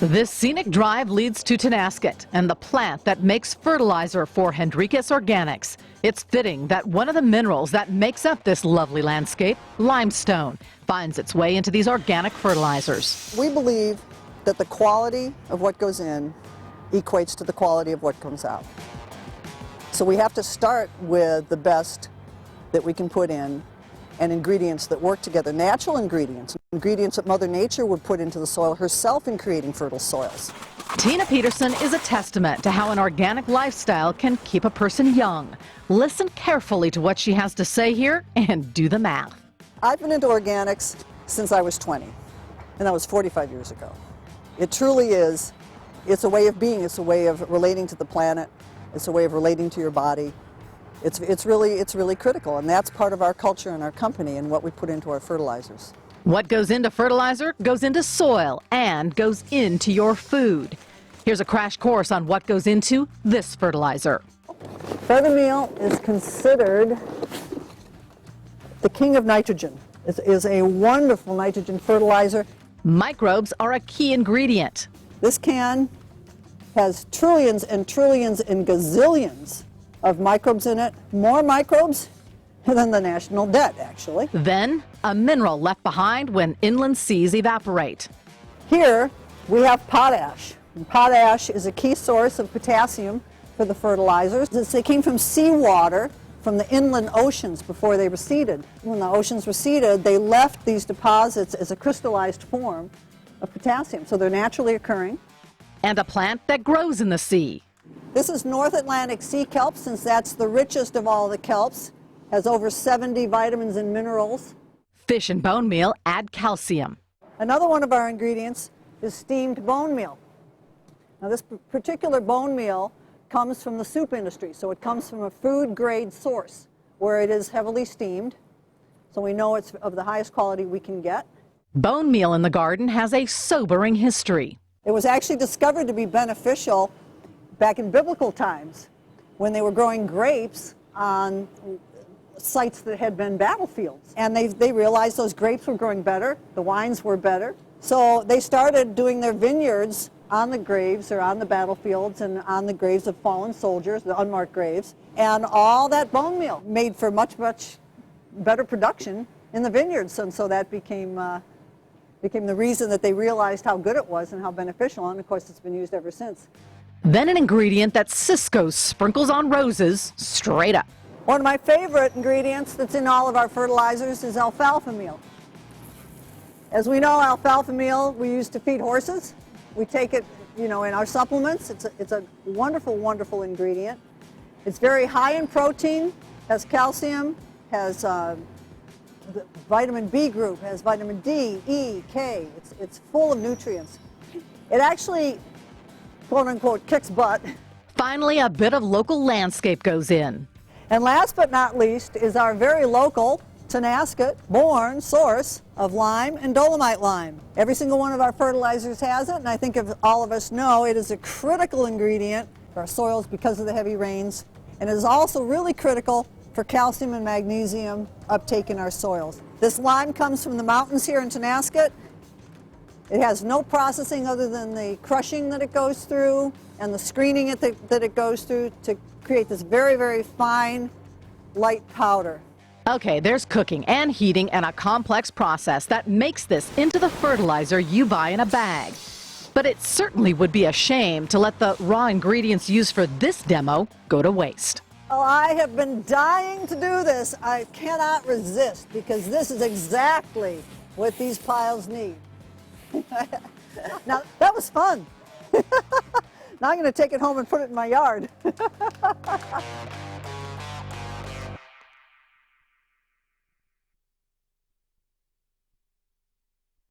This scenic drive leads to Tonasket and the plant that makes fertilizer for Hendricus Organics. It's fitting that one of the minerals that makes up this lovely landscape, limestone, finds its way into these organic fertilizers. We believe that the quality of what goes in equates to the quality of what comes out. So we have to start with the best that we can put in and ingredients that work together, natural ingredients that Mother Nature would put into the soil herself in creating fertile soils. Tina Peterson is a testament to how an organic lifestyle can keep a person young. Listen carefully to what she has to say here and do the math. I've been into organics since I was 20, and that was 45 years ago. It truly is, it's a way of being, it's a way of relating to the planet, it's a way of relating to your body. It's really critical, and that's part of our culture and our company and what we put into our fertilizers. What goes into fertilizer goes into soil and goes into your food. Here's a crash course on what goes into this fertilizer. Feather meal is considered the king of nitrogen. It is a wonderful nitrogen fertilizer. Microbes are a key ingredient. This can has trillions and trillions and gazillions of microbes in it, more microbes than the national debt, actually. Then, a mineral left behind when inland seas evaporate. Here, we have potash. And potash is a key source of potassium for the fertilizers. They came from seawater, from the inland oceans before they receded. When the oceans receded, they left these deposits as a crystallized form of potassium, so they're naturally occurring. And a plant that grows in the sea. This is North Atlantic sea kelp, since that's the richest of all the kelps. Has over 70 vitamins and minerals. Fish and bone meal add calcium. Another one of our ingredients is steamed bone meal. Now this particular bone meal comes from the soup industry, so it comes from a food grade source where it is heavily steamed, so we know it's of the highest quality we can get. Bone meal in the garden has a sobering history. It was actually discovered to be beneficial back in biblical times when they were growing grapes on sites that had been battlefields. And they realized those grapes were growing better, the wines were better. So they started doing their vineyards on the graves or on the battlefields and on the graves of fallen soldiers, the unmarked graves. And all that bone meal made for much better production in the vineyards. And so that became the reason that they realized how good it was and how beneficial. And of course, it's been used ever since. Then an ingredient that Cisco sprinkles on roses straight up. One of my favorite ingredients that's in all of our fertilizers is alfalfa meal. As we know, alfalfa meal we use to feed horses. We take it, in our supplements. It's a wonderful, wonderful ingredient. It's very high in protein, has calcium, has the vitamin B group, has vitamin D, E, K. It's full of nutrients. It actually, quote unquote, kicks butt. Finally, a bit of local landscape goes in. And last but not least is our very local Tonasket-born source of lime and dolomite lime. Every single one of our fertilizers has it, and I think all of us know it is a critical ingredient for our soils because of the heavy rains, and it is also really critical for calcium and magnesium uptake in our soils. This lime comes from the mountains here in Tonasket. It has no processing other than the crushing that it goes through and the screening that it goes through to create this very, very fine, light powder. Okay, there's cooking and heating and a complex process that makes this into the fertilizer you buy in a bag. But it certainly would be a shame to let the raw ingredients used for this demo go to waste. Well, I have been dying to do this. I cannot resist because this is exactly what these piles need. Now, that was fun. Now I'm going to take it home and put it in my yard.